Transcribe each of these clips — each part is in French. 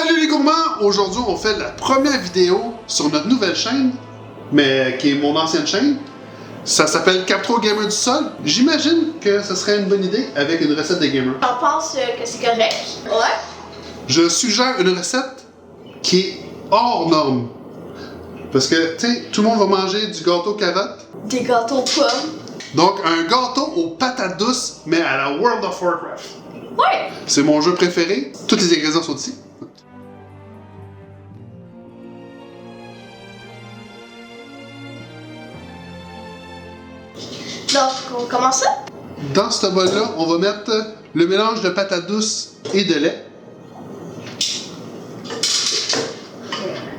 Salut les gourmands! Aujourd'hui, on fait la première vidéo sur notre nouvelle chaîne, mais qui est mon ancienne chaîne. Ça s'appelle Captro Gamer du Sol. J'imagine que ce serait une bonne idée avec une recette de gamer. J'en pense que c'est correct. Ouais. Je suggère une recette qui est hors norme. Parce que, tu sais, tout le monde va manger du gâteau carotte. Des gâteaux aux pommes. Donc, un gâteau aux patates douces, mais à la World of Warcraft. Ouais. C'est mon jeu préféré. Tous les ingrédients sont ici. Donc, on commence ça? Dans ce bol-là, on va mettre le mélange de patates douces et de lait.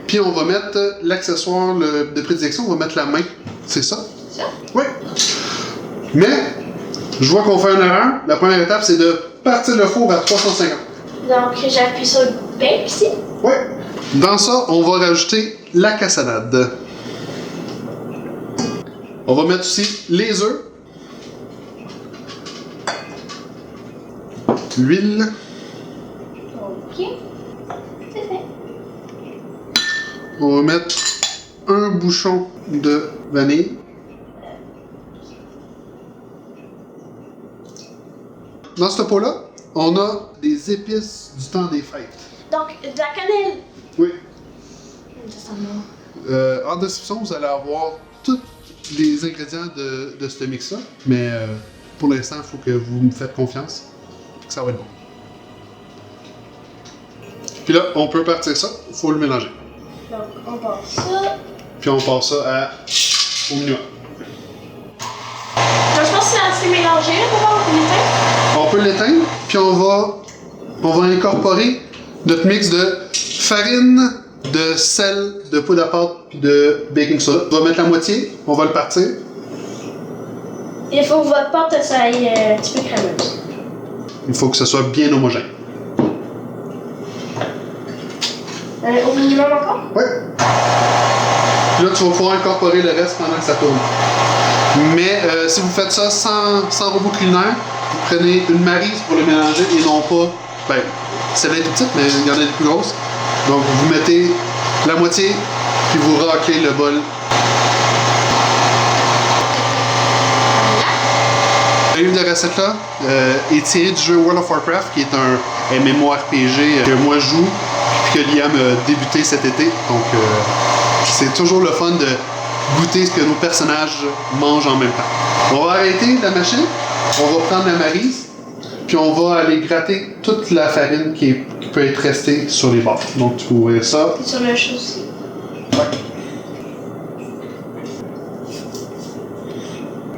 Puis on va mettre l'accessoire de prédilection, on va mettre la main. C'est ça? Ça? Oui. Mais, je vois qu'on fait une erreur. La première étape, c'est de partir le four à 350. Donc, j'appuie sur le bake ici. Oui. Dans ça, on va rajouter la cassonade. On va mettre aussi les œufs. L'huile. Ok. C'est fait. On va mettre un bouchon de vanille. Dans ce pot-là, on a des épices du temps des fêtes. Donc, de la cannelle. Oui. Ça sent bon. En description, vous allez avoir tous les ingrédients de ce mix-là. Mais pour l'instant, il faut que vous me faites confiance. Que ça va être bon. Puis là, on peut partir ça. Il faut le mélanger. Donc, on passe ça. Puis on passe ça au minuit. Donc, je pense que c'est assez mélangé, là, pour voir l'éteindre. On peut l'éteindre, puis on va incorporer notre mix de farine, de sel, de poudre à pâte, puis de baking soda. On va mettre la moitié, on va le partir. Il faut que votre pâte ça aille un petit peu crémeuse. Il faut que ce soit bien homogène. Au minimum encore? Ouais. Puis là, tu vas pouvoir incorporer le reste pendant que ça tourne. Mais si vous faites ça sans robot culinaire, vous prenez une maryse pour le mélanger et non pas... Ben, celle-là est toute petite, mais il y en a des plus grosses. Donc, vous mettez la moitié, puis vous raclez le bol. Le livre de recettes-là est tiré du jeu World of Warcraft, qui est un MMORPG que moi je joue, puis que Liam a débuté cet été. Donc, c'est toujours le fun de goûter ce que nos personnages mangent en même temps. On va arrêter la machine, on va prendre la maryse, puis on va aller gratter toute la farine qui peut être restée sur les bords. Donc, tu peux ouvrir ça. Sur le chose aussi. Ouais.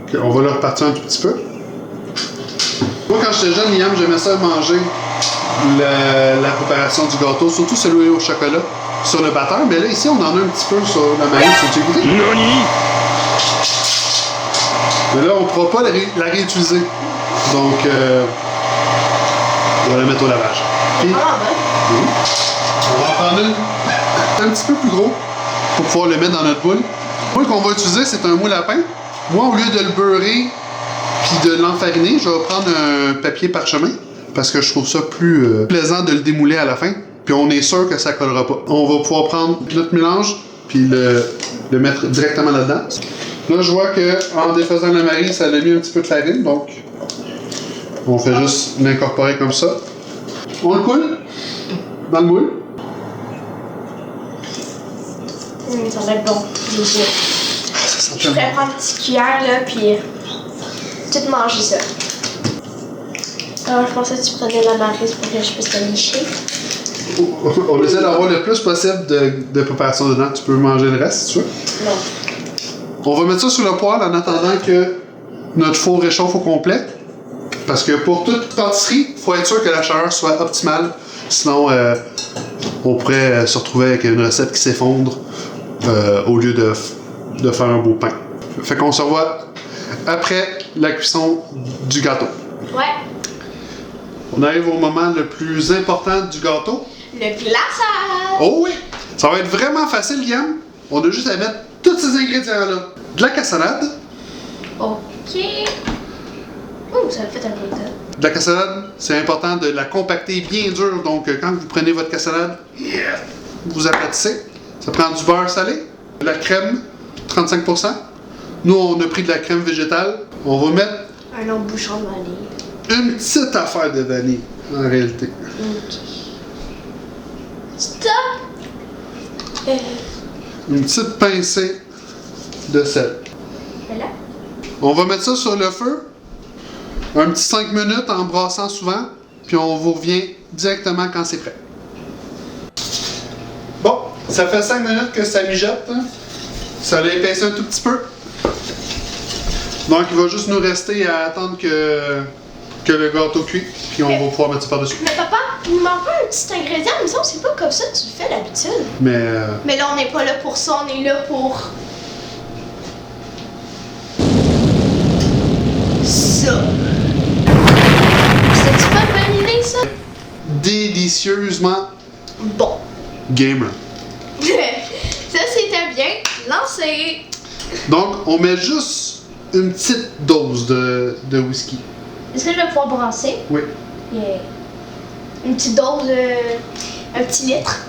Okay, on va le repartir un tout petit peu. Moi, quand j'étais jeune, Liam, j'aimais ça manger la préparation du gâteau, surtout celui au chocolat, sur le batteur. Mais là, ici, on en a un petit peu sur la maryse. Tu veux goûter? Mais là, on ne pourra pas la réutiliser. Donc, on va la mettre au lavage. Puis, on va en prendre un petit peu plus gros pour pouvoir le mettre dans notre boule. Le moule qu'on va utiliser, c'est un moule à pain. Moi, au lieu de le beurrer puis de l'enfariner, je vais prendre un papier parchemin parce que je trouve ça plus plaisant de le démouler à la fin. Puis on est sûr que ça collera pas. On va pouvoir prendre notre mélange puis le mettre directement là-dedans. Là, je vois qu'en défaisant la maryse, ça a mis un petit peu de farine, donc on fait juste l'incorporer comme ça. On le coule dans le moule. Ça va être bon. Je pourrais prendre une petite cuillère là, puis tout manger ça. Alors, je pensais que tu prenais la maryse pour que je puisse te licher. On essaie d'avoir le plus possible de préparation dedans. Tu peux manger le reste si tu veux. Non. On va mettre ça sur le poêle en attendant que notre four réchauffe au complet. Parce que pour toute pâtisserie, il faut être sûr que la chaleur soit optimale. Sinon, on pourrait se retrouver avec une recette qui s'effondre au lieu de faire un beau pain. Fait qu'on se revoit après la cuisson du gâteau. Ouais. On arrive au moment le plus important du gâteau. Le glaçage! Oh oui! Ça va être vraiment facile, Liam. On a juste à mettre tous ces ingrédients-là. De la cassonade. Ok. Ouh, ça le fait un peu de temps. De la cassonade, c'est important de la compacter bien dure. Donc, quand vous prenez votre cassonade, vous aplatissez. Ça prend du beurre salé, de la crème, 35%. Nous, on a pris de la crème végétale. On va mettre un autre bouchon de vanille. une petite affaire de vanille, en réalité. Ok. Stop! Une petite pincée de sel. Voilà. On va mettre ça sur le feu. Un petit 5 minutes en brassant souvent. Puis on vous revient directement quand c'est prêt. Bon, ça fait 5 minutes que ça mijote. Hein? Ça l'a épaissé un tout petit peu. Donc il va juste nous rester à attendre que le gâteau cuit. Puis on va pouvoir mettre ça par-dessus. Mais papa, il manque pas un petit ingrédient, mais ça, c'est pas comme ça que tu le fais d'habitude. Mais là, on n'est pas là pour ça, on est là pour... ça. C'est-tu pas une bonne idée, ça? délicieusement Bon. gamer. Ça, c'était bien. Lancé. Donc on met juste une petite dose de whisky. Est-ce que je vais pouvoir brasser? Oui. Yeah. Une petite dose, un petit litre.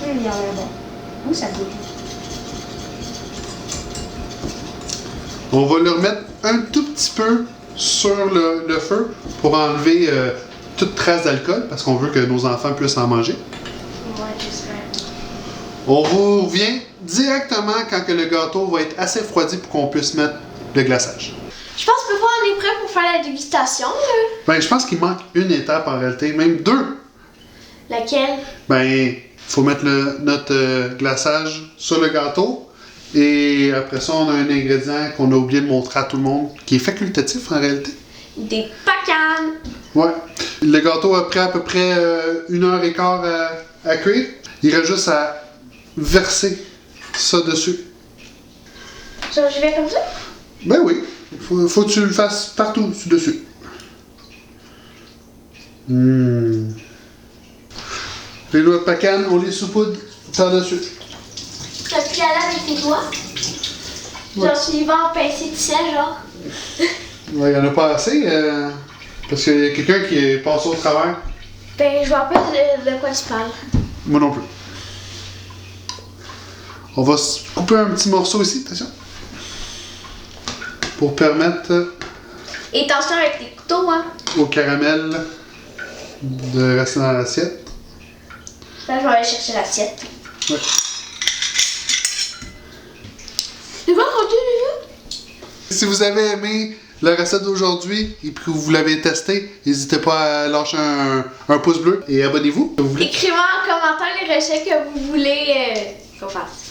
Il y a un bon. Où ça goûte? On va le remettre un tout petit peu sur le feu pour enlever toute trace d'alcool parce qu'on veut que nos enfants puissent en manger. Ouais, j'espère. On vous revient directement quand que le gâteau va être assez refroidi pour qu'on puisse mettre le glaçage. Je pense que on est prêt pour faire la dégustation, là. Ben, je pense qu'il manque une étape en réalité, même deux. Laquelle? Ben, il faut mettre notre glaçage sur le gâteau. Et après ça, on a un ingrédient qu'on a oublié de montrer à tout le monde, qui est facultatif en réalité. Des pacanes. Ouais. Le gâteau a pris à peu près 1h15 à cuire. Il reste juste à verser ça dessus. Ça, je vais comme ça? Ben oui. Faut que tu le fasses partout dessus. Les noix de pacane, on les saupoudre par-dessus. T'as pu y aller avec tes doigts? Ouais. Genre, tu y vas en pincée de sel, genre. Ouais, il n'y en a pas assez. Parce qu'il y a quelqu'un qui est passé au travers. Ben, je vois pas de quoi tu parles. Moi non plus. On va se couper un petit morceau ici, attention. Pour permettre Et attention avec tes couteaux, hein. au caramel de rester dans l'assiette. Là, je vais aller chercher l'assiette. Ouais. Tu vas continuer? Si vous avez aimé la recette d'aujourd'hui et que vous l'avez testée, n'hésitez pas à lâcher un pouce bleu et abonnez-vous. Écrivez en commentaire les recettes que vous voulez qu'on fasse.